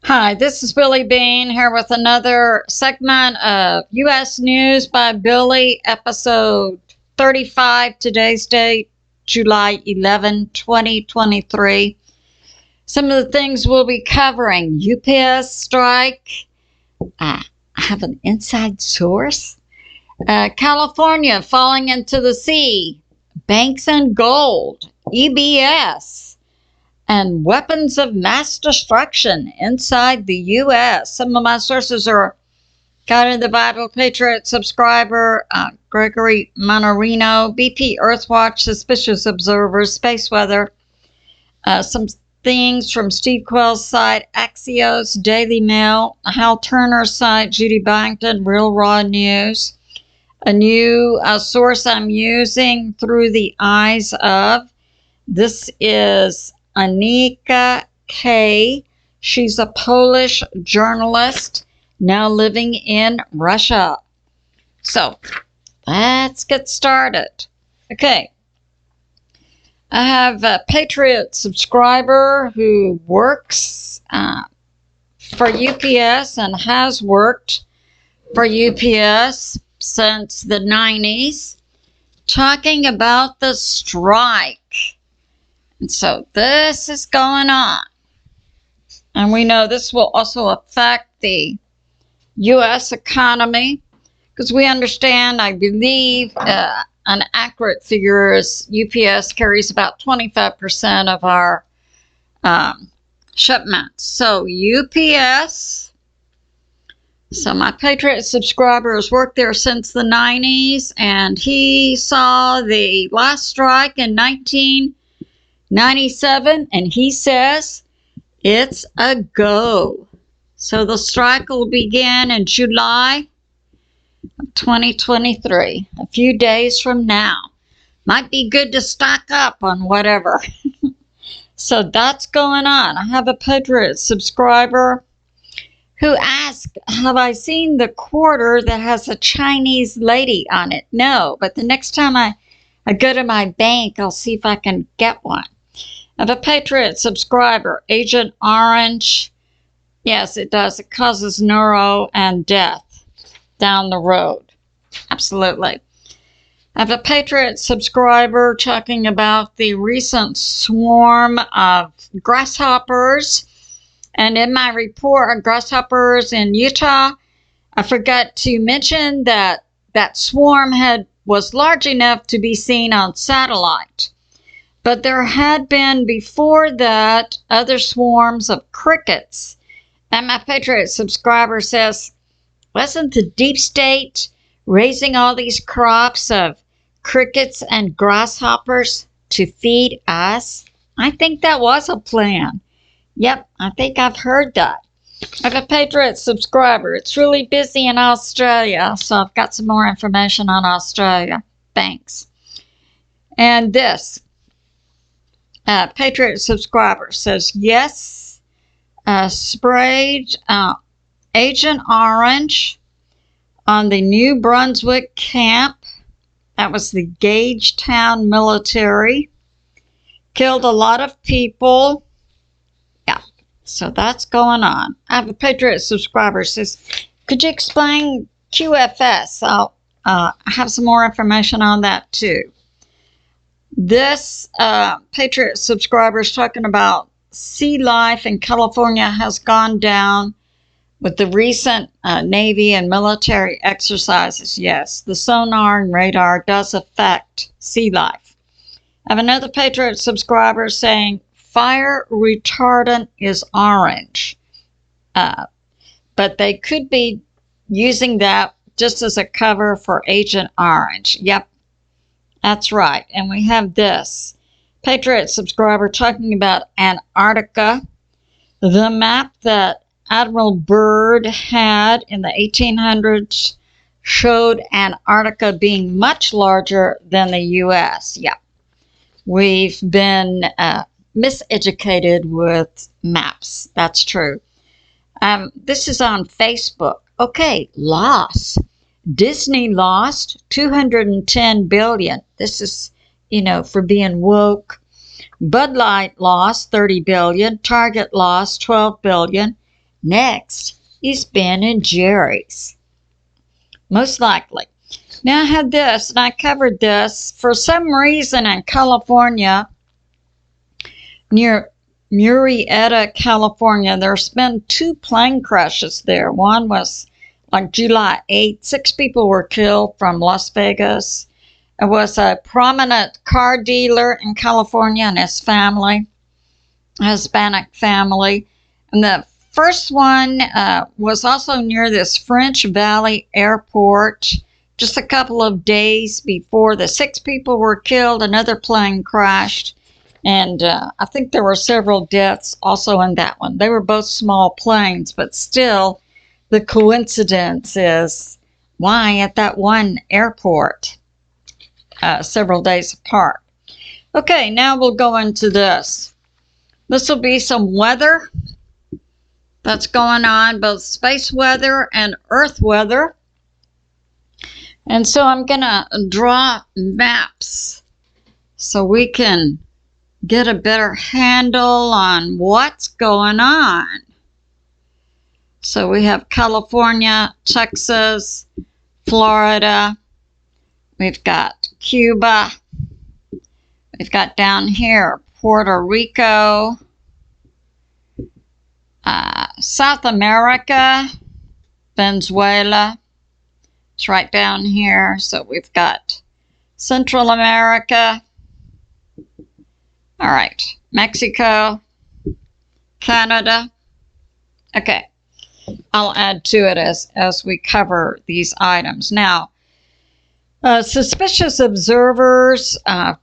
Hi, this is Billie Beene here with another segment of U.S. News by Billie, episode 35, today's date, July 11, 2023. Some of the things we'll be covering: UPS strike. I have an inside source. California falling into the sea. Banks and gold. EBS. And weapons of mass destruction inside the U.S. Some of my sources are God in the Bible, Patriot subscriber, Gregory, Mannarino, BPEarthwatch, Suspicious Observers, Space Weather. Some things from Steve Quayle's site, Axios, Daily Mail, Hal Turner's site, Judy Byington, Real Raw News. A new source I'm using, Through the Eyes of. This is Ania K. She's a Polish journalist now living in Russia. So let's get started. Okay. I have a Patriot subscriber who works for UPS and has worked for UPS since the 90s, talking about the strike. And so this is going on. And we know this will also affect the U.S. economy, because we understand, I believe, an accurate figure is UPS carries about 25% of our shipments. So UPS, so my Patriot subscriber has worked there since the 90s, and he saw the last strike in 1997, and he says it's a go. So the strike will begin in July of 2023, a few days from now. Might be good to stock up on whatever. So that's going on. I have a Patriot subscriber who asked, have I seen the quarter that has a Chinese lady on it? No, but the next time I go to my bank, I'll see if I can get one. I have a Patriot subscriber, Agent Orange. Yes, it does. It causes neuro and death down the road. Absolutely. I have a Patriot subscriber talking about the recent swarm of grasshoppers. And in my report on grasshoppers in Utah, I forgot to mention that that swarm was large enough to be seen on satellite. But there had been before that other swarms of crickets. And my Patriot subscriber says, wasn't the deep state raising all these crops of crickets and grasshoppers to feed us? I think that was a plan. Yep, I think I've heard that. I have a Patriot subscriber. It's really busy in Australia, so I've got some more information on Australia. Thanks. And this Patriot subscriber says, yes, sprayed Agent Orange on the New Brunswick camp. That was the Gagetown military. Killed a lot of people. Yeah, so that's going on. I have a Patriot subscriber says, could you explain QFS? I'll have some more information on that too. This Patriot subscriber is talking about sea life in California has gone down with the recent Navy and military exercises. Yes, the sonar and radar does affect sea life. I have another Patriot subscriber saying fire retardant is orange. But they could be using that just as a cover for Agent Orange. Yep. That's right. And we have this Patriot subscriber talking about Antarctica. The map that Admiral Byrd had in the 1800s showed Antarctica being much larger than the U.S. Yeah. We've been miseducated with maps. That's true. This is on Facebook. Okay, loss. Disney lost $210 billion. This is, for being woke. Bud Light lost $30 billion. Target lost $12 billion. Next is Ben and Jerry's. Most likely. Now I had this, and I covered this. For some reason in California, near Murrieta, California, there's been 2 plane crashes there. One was like July 8th. 6 people were killed from Las Vegas. It was a prominent car dealer in California and his family, a Hispanic family. And the first one was also near this French Valley airport. Just a couple of days before the 6 people were killed, another plane crashed. And I think there were several deaths also in that one. They were both small planes, but still the coincidence is why at that one airport several days apart. Okay, now we'll go into this. This will be some weather that's going on, both space weather and Earth weather. And so I'm going to draw maps so we can get a better handle on what's going on. So we have California, Texas, Florida. We've got Cuba. We've got down here Puerto Rico, South America, Venezuela. It's right down here. So we've got Central America. All right, Mexico, Canada. Okay, I'll add to it as we cover these items. Now, suspicious observers,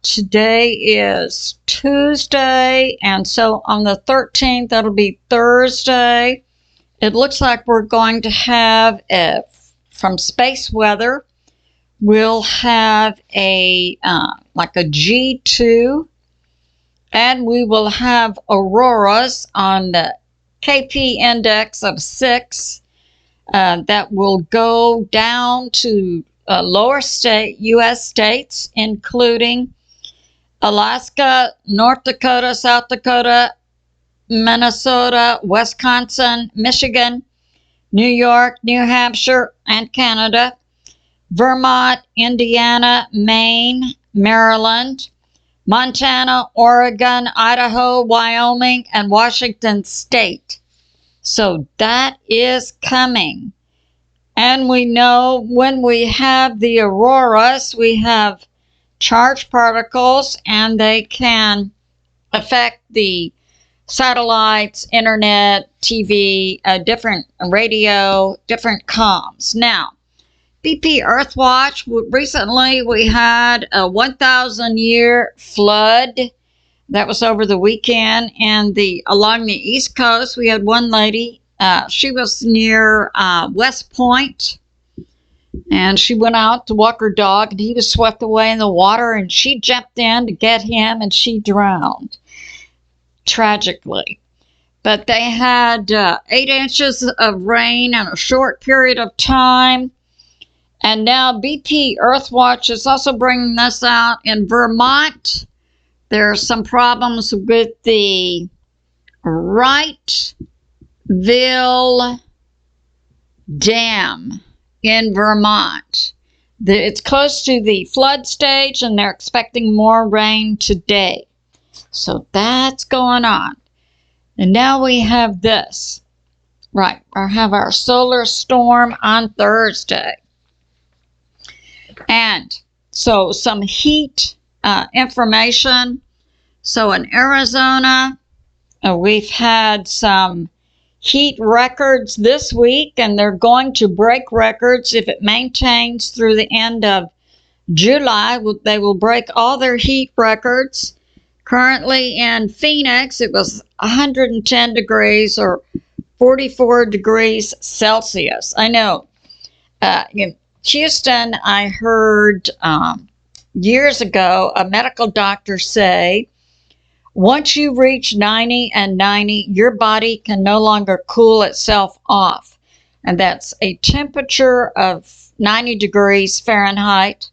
today is Tuesday, and so on the 13th, that'll be Thursday. It looks like we're going to have, from space weather, we'll have like a G2, and we will have auroras on the KP index of 6 that will go down to lower state U.S. states, including Alaska, North Dakota, South Dakota, Minnesota, Wisconsin, Michigan, New York, New Hampshire, and Canada, Vermont, Indiana, Maine, Maryland, Montana, Oregon, Idaho, Wyoming, and Washington State. So that is coming. And we know when we have the auroras, we have charged particles, and they can affect the satellites, internet, TV, different radio, different comms. Now, BPEarthwatch, recently we had a 1,000-year flood that was over the weekend, and along the East Coast, we had one lady. She was near West Point, and she went out to walk her dog, and he was swept away in the water, and she jumped in to get him, and she drowned, tragically. But they had 8 inches of rain in a short period of time, and now BPEarthwatch is also bringing this out in Vermont. There are some problems with the Wrightville Dam in Vermont. It's close to the flood stage, and they're expecting more rain today. So that's going on. And now we have this. Right, we have our solar storm on Thursday. And so some heat information. So in Arizona, we've had some heat records this week, and they're going to break records if it maintains through the end of July. They will break all their heat records. Currently in Phoenix, it was 110 degrees or 44 degrees Celsius. I know in Houston, I heard years ago a medical doctor say, once you reach 90 and 90, your body can no longer cool itself off. And that's a temperature of 90 degrees Fahrenheit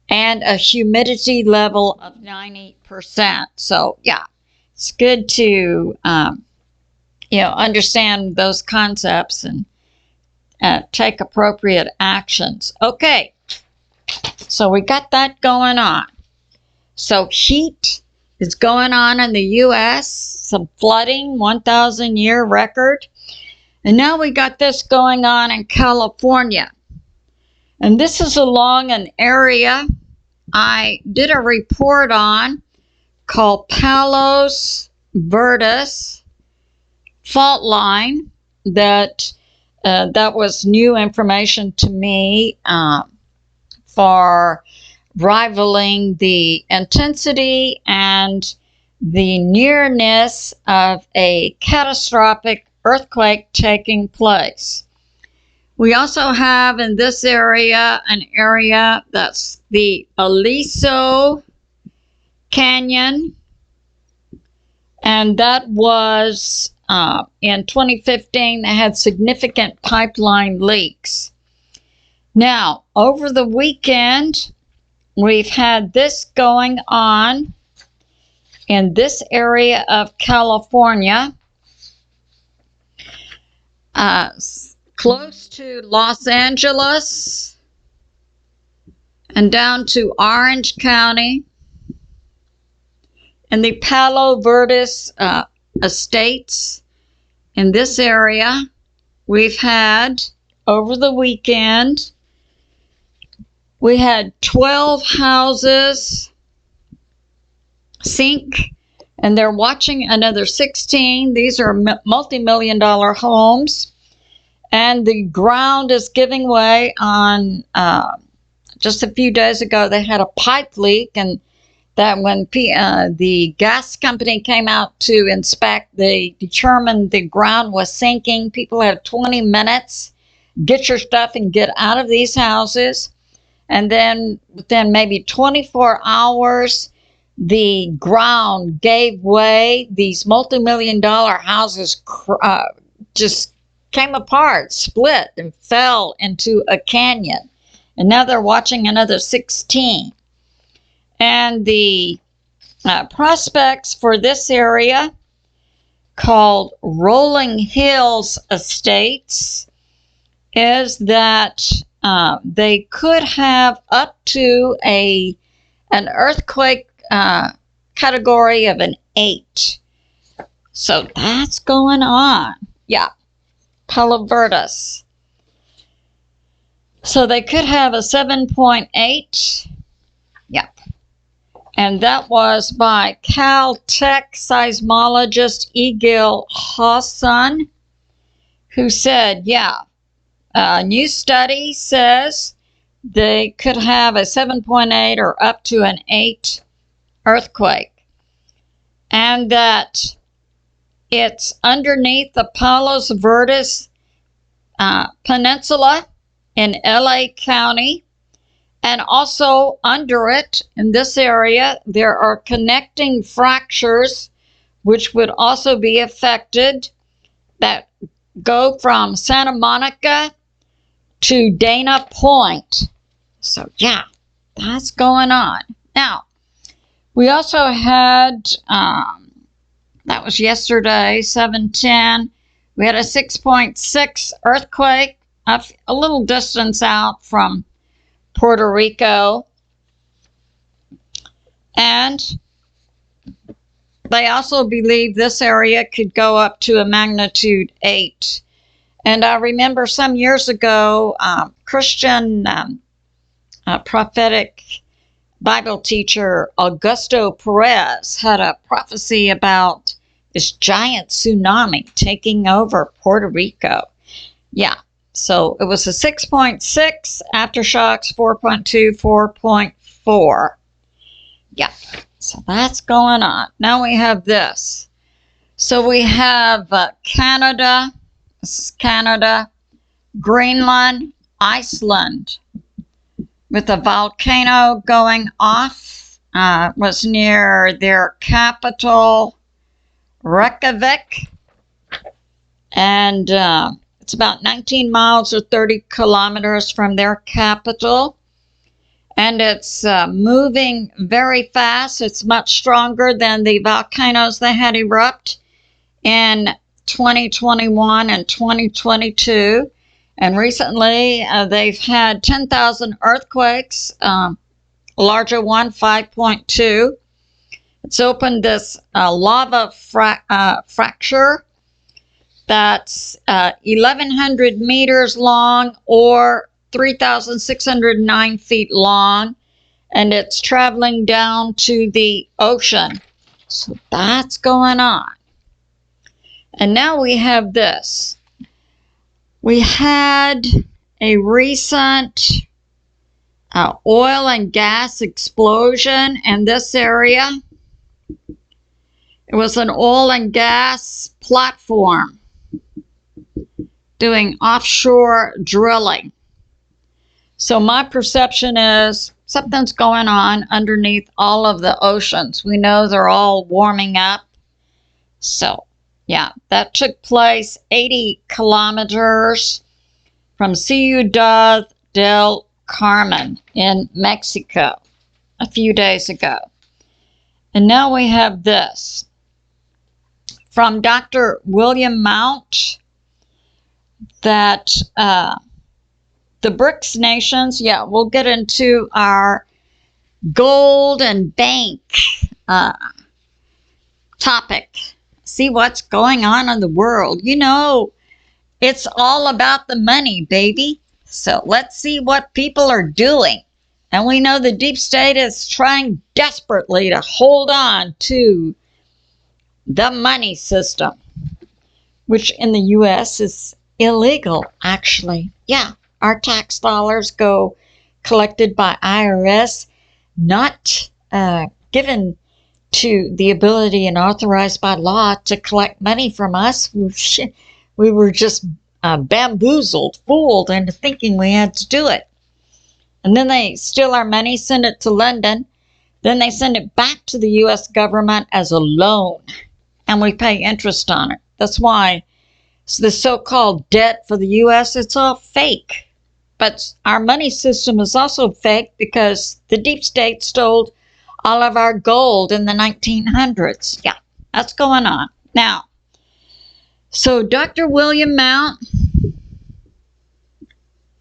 and a humidity level of 90%. So, yeah, it's good to understand those concepts and take appropriate actions. Okay, so we got that going on. So heat is going on in the U.S., some flooding, 1,000-year record. And now we got this going on in California. And this is along an area I did a report on called Palos Verdes fault line. That was new information to me for rivaling the intensity and the nearness of a catastrophic earthquake taking place. We also have in this area an area that's the Aliso Canyon, and that was in 2015. They had significant pipeline leaks. Now, over the weekend, we've had this going on in this area of California, close to Los Angeles and down to Orange County and the Palo Verdes estates. In this area, we've had, over the weekend, we had 12 houses sink, and they're watching another 16. These are multi-million-dollar homes, and the ground is giving way on, just a few days ago, they had a pipe leak, and that when the gas company came out to inspect, they determined the ground was sinking. People have 20 minutes, get your stuff and get out of these houses. And then within maybe 24 hours, the ground gave way. These multi-million-dollar houses just came apart, split, and fell into a canyon. And now they're watching another 16. And the prospects for this area, called Rolling Hills Estates, is that they could have up to an earthquake category of an 8. So that's going on. Yeah, Palo Verdes. So they could have a 7.8. Yeah. And that was by Caltech seismologist Egil Hassan, who said, yeah, a new study says they could have a 7.8 or up to an 8 earthquake. And that it's underneath the Palos Verdes Peninsula in LA County. And also under it, in this area, there are connecting fractures which would also be affected that go from Santa Monica to Dana Point. So, yeah, that's going on. Now, we also had, that was yesterday, 7:10. We had a 6.6 earthquake a little distance out from Puerto Rico, and they also believe this area could go up to a magnitude 8. And I remember some years ago, Christian prophetic Bible teacher Augusto Perez had a prophecy about this giant tsunami taking over Puerto Rico. Yeah. So it was a 6.6, aftershocks 4.2, 4.4. Yeah, so that's going on. Now we have this. So we have Canada, this is Canada, Greenland, Iceland, with a volcano going off. Was near their capital, Reykjavik, and it's about 19 miles or 30 kilometers from their capital, and it's moving very fast. It's much stronger than the volcanoes they had erupt in 2021 and 2022. And recently, they've had 10,000 earthquakes, larger one, 5.2. It's opened this lava fracture that's 1,100 meters long or 3,609 feet long, and it's traveling down to the ocean. So that's going on. And now we have this. We had a recent oil and gas explosion in this area. It was an oil and gas platform doing offshore drilling. So my perception is something's going on underneath all of the oceans. We know they're all warming up. So, yeah, that took place 80 kilometers from Ciudad del Carmen in Mexico a few days ago. And now we have this from Dr. William Mount that the BRIC'S nations, yeah, we'll get into our gold and bank topic. See what's going on in the world. You know, it's all about the money, baby. So let's see what people are doing. And we know the deep state is trying desperately to hold on to the money system, which in the U.S. is illegal, actually. Yeah, our tax dollars go collected by IRS, not given to the ability and authorized by law to collect money from us. We were just bamboozled, fooled into thinking we had to do it. And then they steal our money, send it to London. Then they send it back to the U.S. government as a loan, and we pay interest on it. That's why the so-called debt for the U.S., it's all fake. But our money system is also fake because the deep state stole all of our gold in the 1900s. Yeah, that's going on. Now, so Dr. William Mount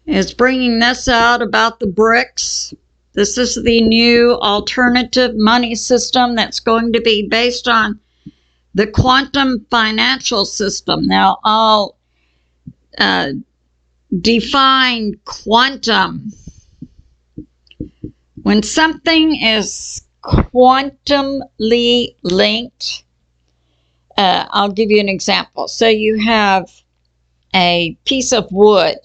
is bringing this out about the BRIC'S. This is the new alternative money system that's going to be based on the quantum financial system. Now, I'll define quantum. When something is quantumly linked, I'll give you an example. So you have a piece of wood,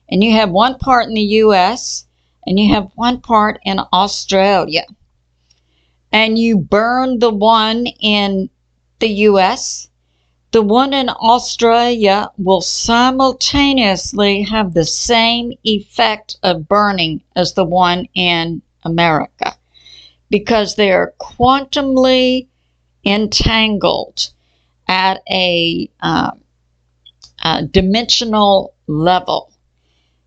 and you have one part in the U.S., and you have one part in Australia. And you burn the one in the U.S., the one in Australia will simultaneously have the same effect of burning as the one in America, because they are quantumly entangled at a dimensional level.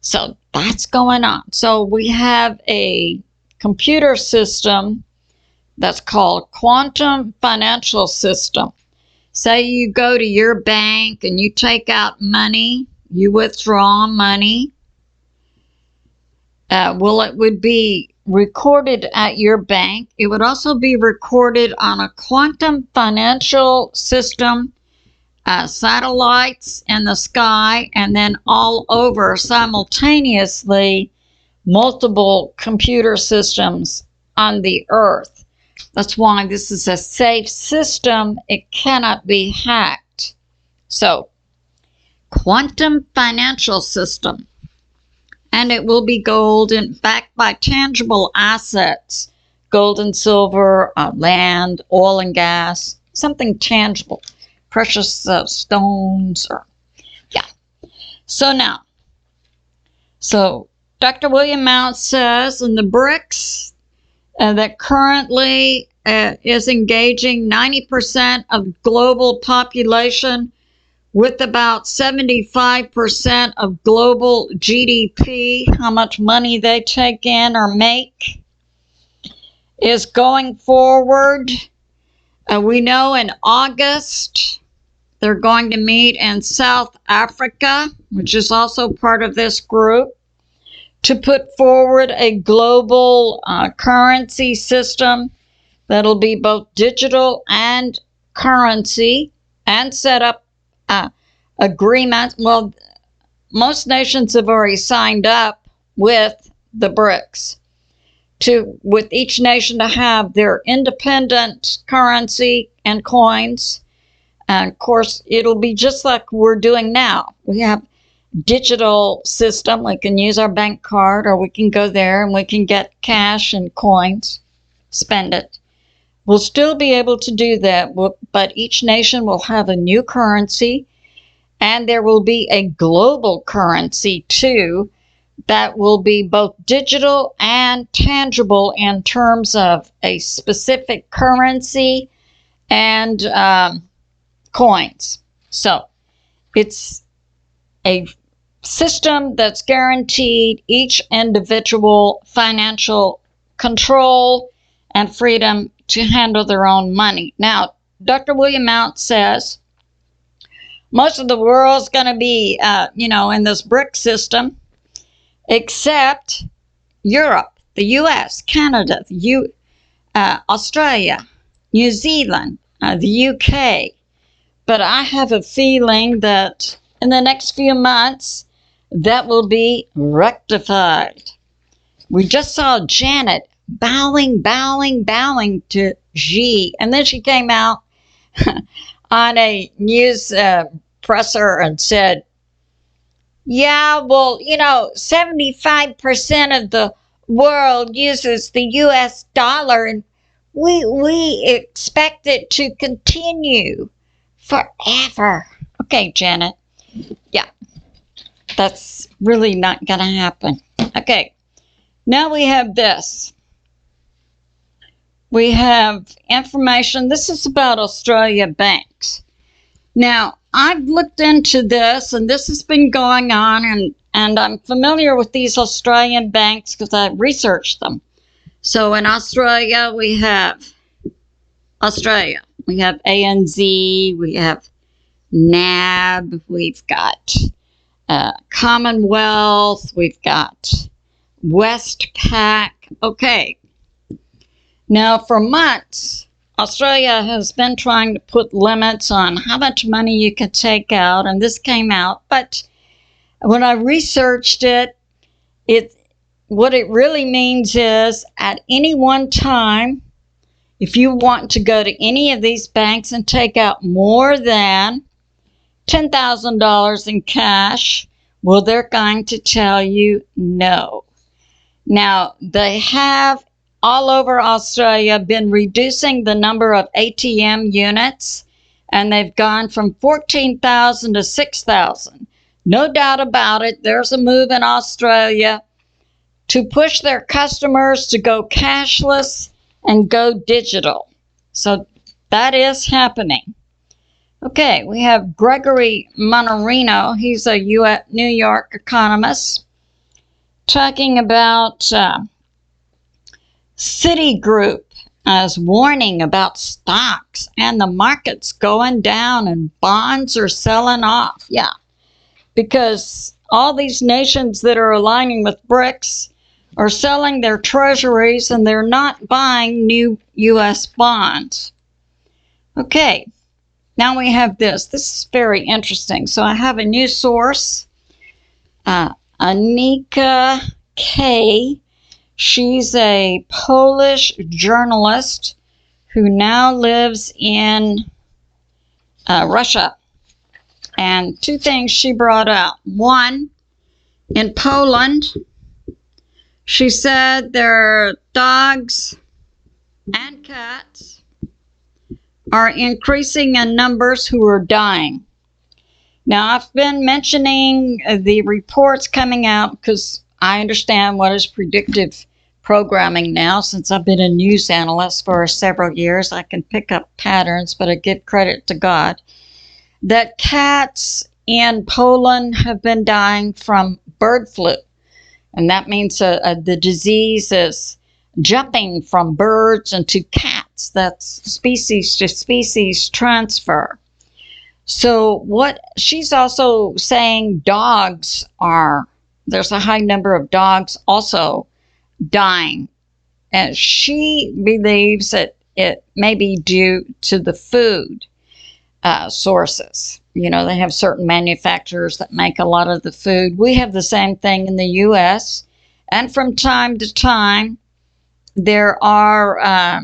So that's going on. So we have a computer system that's called quantum financial system. Say you go to your bank and you take out money, you withdraw money. It would be recorded at your bank. It would also be recorded on a quantum financial system, satellites in the sky, and then all over simultaneously multiple computer systems on the earth. That's why this is a safe system. It cannot be hacked. So, quantum financial system. And it will be gold and backed by tangible assets. Gold and silver, land, oil and gas, something tangible. Precious stones, or, yeah. So now, Dr. William Mount says in the BRIC'S, that currently is engaging 90% of global population with about 75% of global GDP, how much money they take in or make, is going forward. We know in August They're going to meet in South Africa, which is also part of this group, to put forward a global currency system that'll be both digital and currency, and set up agreements. Well, most nations have already signed up with the BRIC'S, with each nation to have their independent currency and coins. And of course, it'll be just like we're doing now. We have digital system. We can use our bank card, or we can go there and we can get cash and coins, spend it. We'll still be able to do that, but each nation will have a new currency, and there will be a global currency too that will be both digital and tangible in terms of a specific currency and coins. So it's a system that's guaranteed each individual financial control and freedom to handle their own money. Now, Dr. William Mount says most of the world's going to be, in this BRIC system, except Europe, the U.S., Canada, Australia, New Zealand, the U.K. But I have a feeling that in the next few months, that will be rectified. We just saw Janet bowing to Xi, and then she came out on a news presser and said, yeah, well, 75% of the world uses the U.S. dollar, and we expect it to continue forever. Okay, Janet. Yeah, that's really not going to happen. Okay, now we have this. We have information. This is about Australia banks. Now, I've looked into this, and this has been going on, and I'm familiar with these Australian banks because I researched them. So in Australia, we have ANZ, we have NAB, we've got Commonwealth, we've got Westpac. Okay. Now, for months, Australia has been trying to put limits on how much money you can take out, and this came out. But when I researched it, what it really means is at any one time, if you want to go to any of these banks and take out more than $10,000 in cash, well, they're going to tell you no. Now, they have all over Australia been reducing the number of ATM units, and they've gone from 14,000 to 6,000. No doubt about it, there's a move in Australia to push their customers to go cashless and go digital. So that is happening. Okay, we have Gregory Mannarino. He's a New York economist talking about Citigroup as warning about stocks and the market's going down and bonds are selling off. Yeah, because all these nations that are aligning with BRIC'S are selling their treasuries and they're not buying new U.S. bonds. Okay, now we have this. This is very interesting. So I have a new source, Ania K. She's a Polish journalist who now lives in Russia. And two things she brought out. One, in Poland, she said their dogs and cats are increasing in numbers who are dying. Now, I've been mentioning the reports coming out because I understand what is predictive programming now. Since I've been a news analyst for several years, I can pick up patterns, but I give credit to God. That cats in Poland have been dying from bird flu. And that means the disease is jumping from birds into cats. That's species to species transfer. So what she's also saying, there's a high number of dogs also dying. And she believes that it may be due to the food sources. You know, they have certain manufacturers that make a lot of the food. We have the same thing in the U.S. And from time to time, there are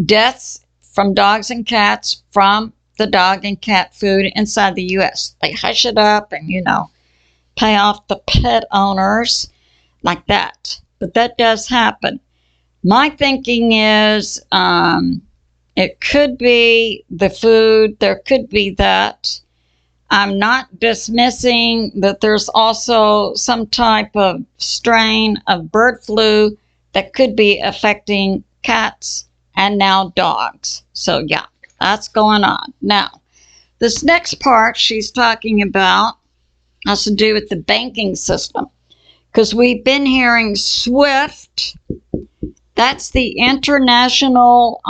deaths from dogs and cats from the dog and cat food inside the U.S. They hush it up and, you know, pay off the pet owners like that. But that does happen. My thinking is it could be the food. There could be that. I'm not dismissing that there's also some type of strain of bird flu that could be affecting cats and now dogs. So yeah, that's going on. Now, this next part she's talking about has to do with the banking system, because we've been hearing SWIFT. That's the international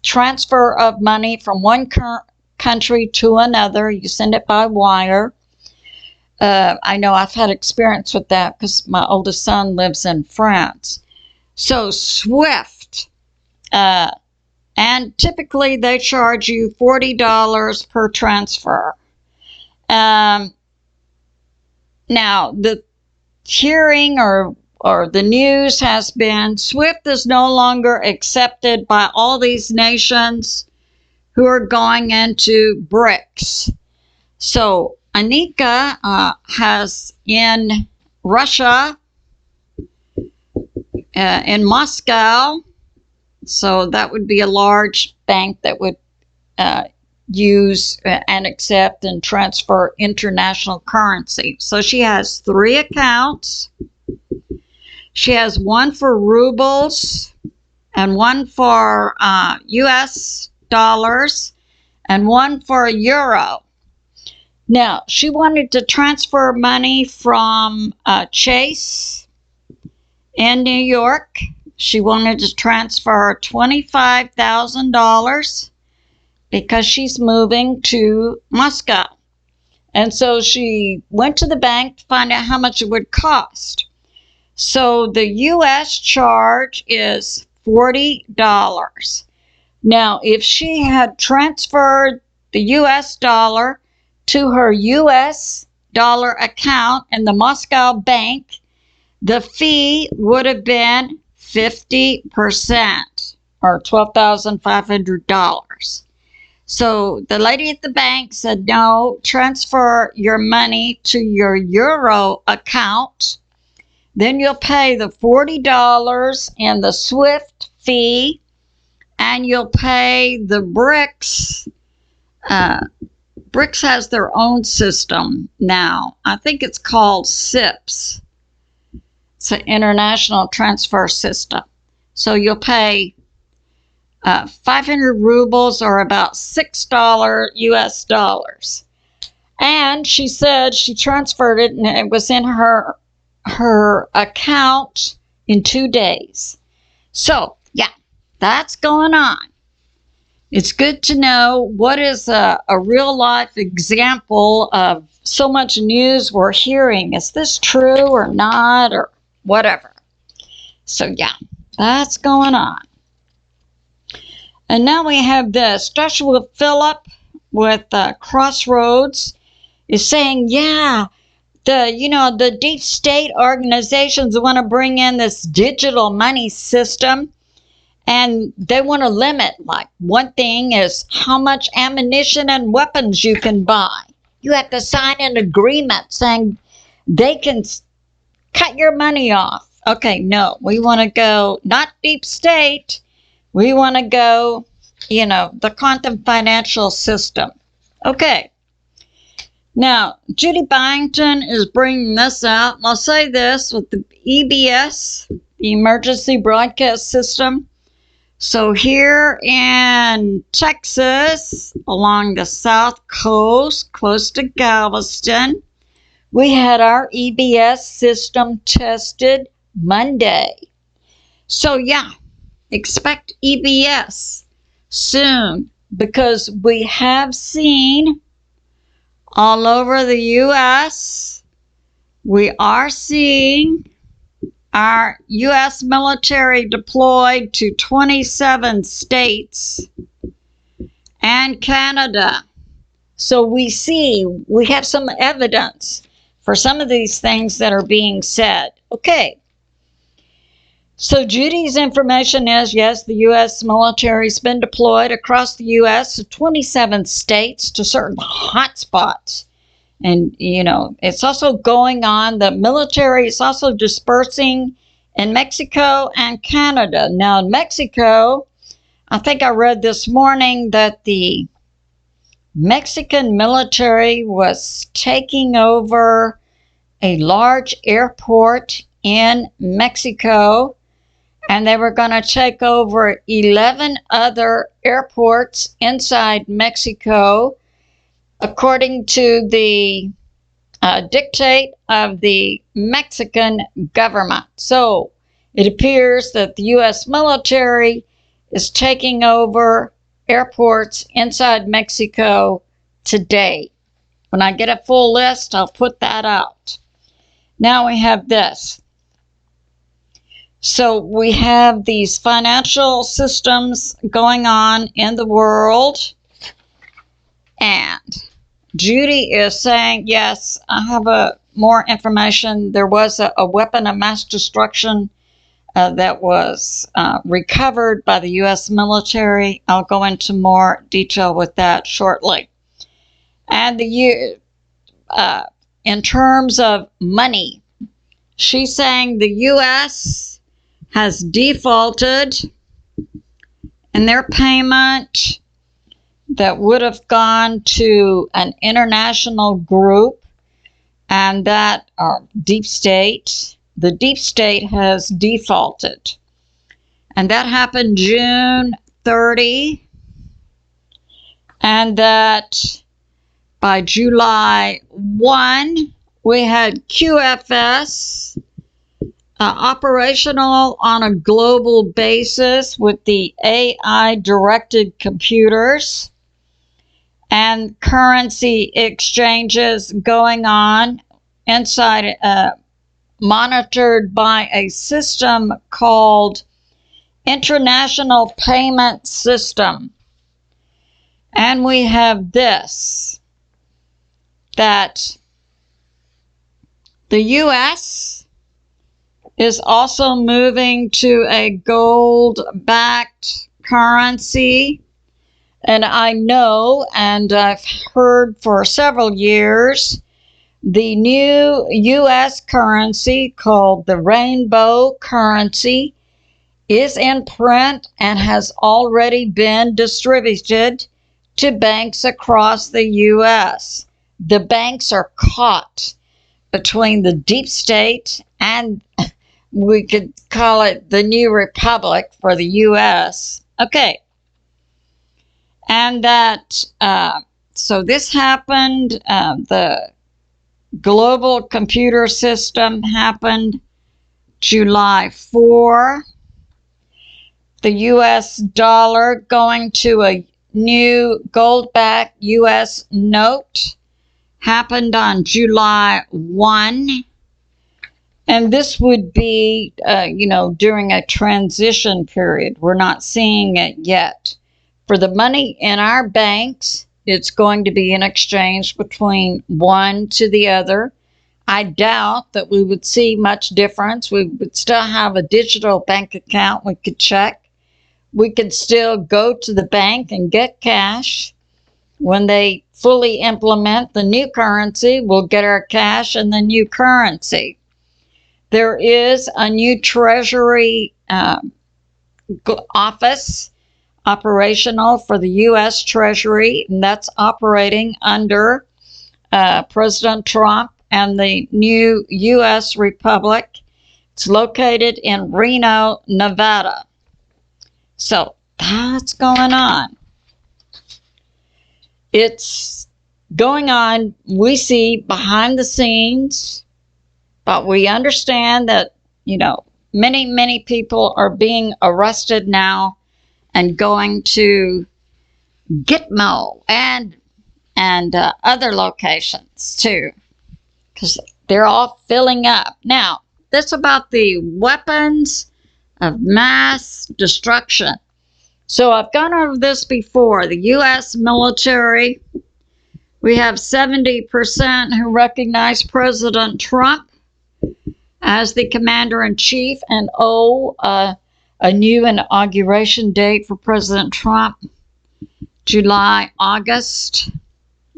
transfer of money from one country to another. You send it by wire. I know I've had experience with that because my oldest son lives in France. So SWIFT, and typically they charge you $40 per transfer. Now, the hearing or the news has been SWIFT is no longer accepted by all these nations who are going into BRIC'S. So Ania has in Russia, in Moscow, so that would be a large bank that would use and accept and transfer international currency. So she has 3 accounts. She has one for rubles and one for US dollars and one for a euro. Now, she wanted to transfer money from Chase in New York. She wanted to transfer $25,000 because she's moving to Moscow. And so she went to the bank to find out how much it would cost. So the U.S. charge is $40. Now, if she had transferred the U.S. dollar to her U.S. dollar account in the Moscow bank, the fee would have been 50% or $12,500. So the lady at the bank said, no, transfer your money to your euro account. Then you'll pay the $40 in the SWIFT fee, and you'll pay the BRIC'S. BRIC'S has their own system now. I think it's called SIPS. It's an international transfer system. So you'll pay 500 rubles or about $6 US dollars. And she said she transferred it and it was in her account in 2 days. So, yeah, that's going on. It's good to know what is a real life example of so much news we're hearing. Is this true or not or whatever? So, yeah, that's going on. And now we have this. Joshua Phillip with Crossroads is saying, yeah, the deep state organizations want to bring in this digital money system, and they want to limit, like, one thing is how much ammunition and weapons you can buy. You have to sign an agreement saying they can cut your money off. Okay, no, we want to go, not deep state, we want to go, the quantum financial system. Okay. Now, Judy Byington is bringing this out. And I'll say this with the EBS, the Emergency Broadcast System. So here in Texas, along the South Coast, close to Galveston, we had our EBS system tested Monday. So yeah, expect EBS soon because we have seen all over the U.S., we are seeing our U.S. military deployed to 27 states and Canada. So we have some evidence for some of these things that are being said. Okay. So Judy's information is, yes, the U.S. military's been deployed across the U.S. to 27 states to certain hotspots. And, you know, it's also going on. The military is also dispersing in Mexico and Canada. Now, in Mexico, I think I read this morning that the Mexican military was taking over a large airport in Mexico, and they were going to take over 11 other airports inside Mexico, according to the dictate of the Mexican government. So it appears that the U.S. military is taking over airports inside Mexico today. When I get a full list, I'll put that out. Now we have this. So we have these financial systems going on in the world, and Judy is saying, yes, I have more information. There was a weapon of mass destruction that was recovered by the U.S. military. I'll go into more detail with that shortly. And in terms of money, she's saying the U.S. has defaulted in their payment that would have gone to an international group, and that deep state, the deep state has defaulted. And that happened June 30, and that by July 1, we had QFS operational on a global basis with the AI-directed computers and currency exchanges going on inside, monitored by a system called International Payment System. And we have this, that the U.S. is also moving to a gold-backed currency. And I know, and I've heard for several years, the new U.S. currency called the rainbow currency is in print and has already been distributed to banks across the U.S. The banks are caught between the deep state and we could call it the new republic for the U.S. Okay. And that, so this happened, the global computer system happened July 4. The U.S. dollar going to a new gold-backed U.S. note happened on July 1. And this would be, during a transition period. We're not seeing it yet. For the money in our banks, it's going to be in exchange between one to the other. I doubt that we would see much difference. We would still have a digital bank account we could check. We could still go to the bank and get cash. When they fully implement the new currency, we'll get our cash in the new currency. There is a new Treasury office operational for the U.S. Treasury, and that's operating under President Trump and the new U.S. Republic. It's located in Reno, Nevada. So that's going on. It's going on, we see behind the scenes, but we understand that, many, many people are being arrested now and going to Gitmo and other locations too, because they're all filling up. Now, this about the weapons of mass destruction. So I've gone over this before. The U.S. military, we have 70% who recognize President Trump as the commander-in-chief, and a new inauguration date for President Trump, July, August.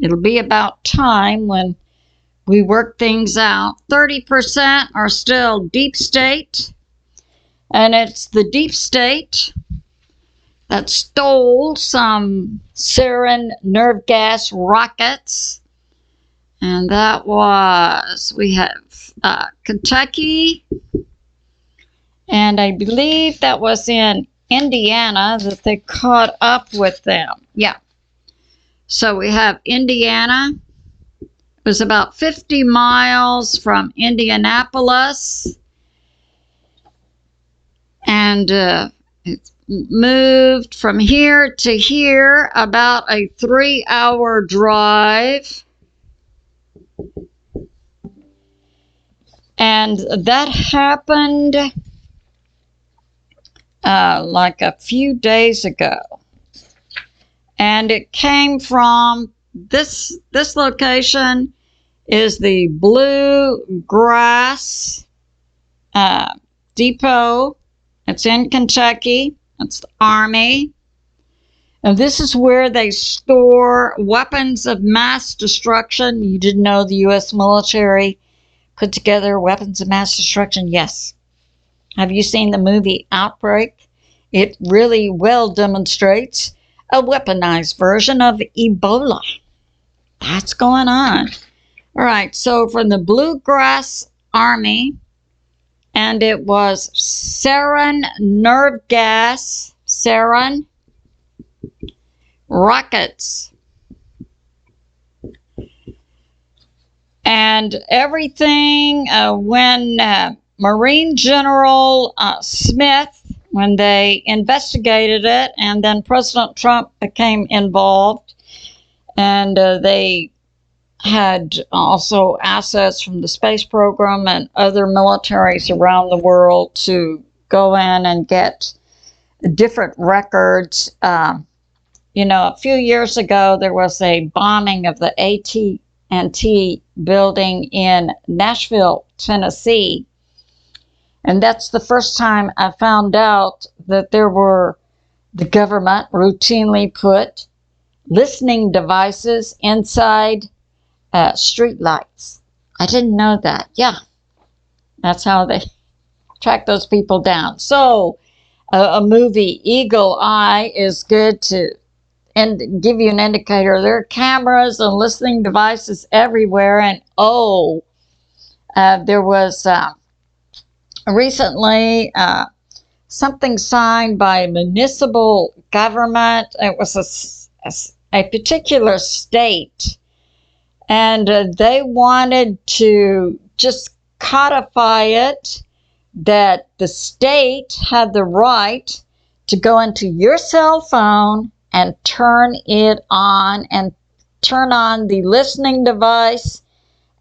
It'll be about time when we work things out. 30% are still deep state, and it's the deep state that stole some sarin nerve gas rockets, and that was, we have Kentucky, and I believe that was in Indiana that they caught up with them. Yeah. So we have Indiana. It was about 50 miles from Indianapolis. And it moved from here to here, about a 3-hour drive. And that happened like a few days ago. And it came from this location is the Bluegrass Depot. It's in Kentucky. It's the Army. And this is where they store weapons of mass destruction. You didn't know the U.S. military put together weapons of mass destruction? Yes. Have you seen the movie Outbreak? It really well demonstrates a weaponized version of Ebola. That's going on. All right, so from the Bluegrass Army, and it was sarin nerve gas, sarin rockets. And everything, when Marine General Smith, when they investigated it, and then President Trump became involved, and they had also assets from the space program and other militaries around the world to go in and get different records. You know, a few years ago, there was a bombing of the AT&T building in Nashville, Tennessee. And that's the first time I found out that the government routinely put listening devices inside street lights. I didn't know that. Yeah, that's how they track those people down. So a movie, Eagle Eye, is good to give you an indicator. There are cameras and listening devices everywhere. And there was recently something signed by a municipal government. It was a particular state, and they wanted to just codify it that the state had the right to go into your cell phone and turn it on and turn on the listening device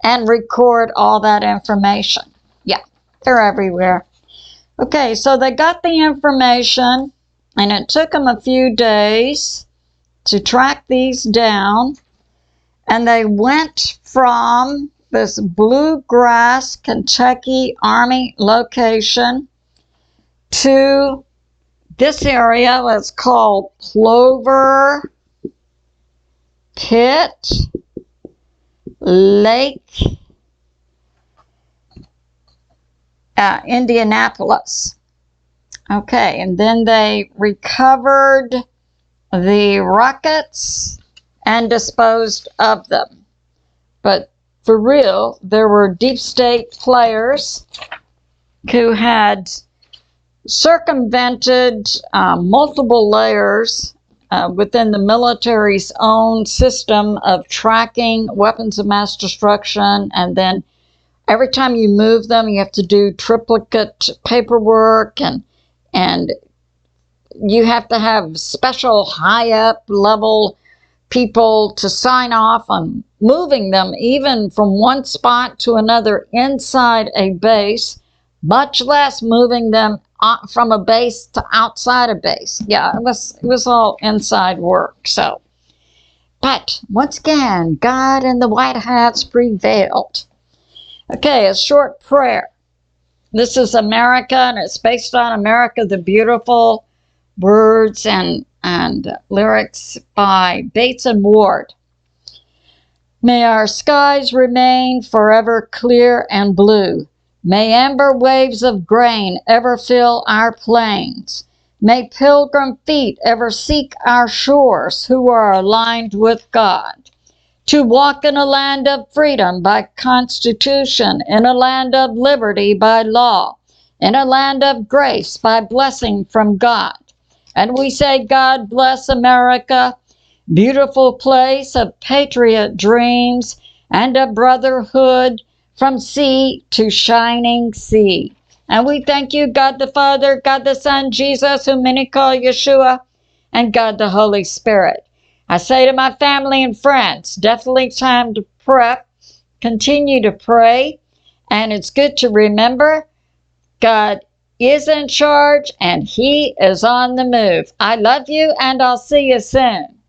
and record all that information. Yeah, they're everywhere. Okay, so they got the information, and it took them a few days to track these down, and they went from this Bluegrass, Kentucky Army location to this area that's called Plover Pit Lake, Indianapolis. Okay, and then they recovered the rockets and disposed of them. But for real, there were deep state players who had circumvented multiple layers within the military's own system of tracking weapons of mass destruction, and then every time you move them, you have to do triplicate paperwork and you have to have special high up level people to sign off on moving them even from one spot to another inside a base, much less moving them from a base to outside a base. Yeah, it was all inside work. So, but once again, God and the white hats prevailed. Okay, a short prayer. This is America, and it's based on America the Beautiful, words and lyrics by Bates and Ward. May our skies remain forever clear and blue. May amber waves of grain ever fill our plains. May pilgrim feet ever seek our shores who are aligned with God. To walk in a land of freedom by constitution, in a land of liberty by law, in a land of grace by blessing from God. And we say, God bless America, beautiful place of patriot dreams and of brotherhood from sea to shining sea. And we thank you, God the Father, God the Son, Jesus, whom many call Yeshua, and God the Holy Spirit. I say to my family and friends, definitely time to prep, continue to pray, and it's good to remember God is in charge and He is on the move. I love you, and I'll see you soon.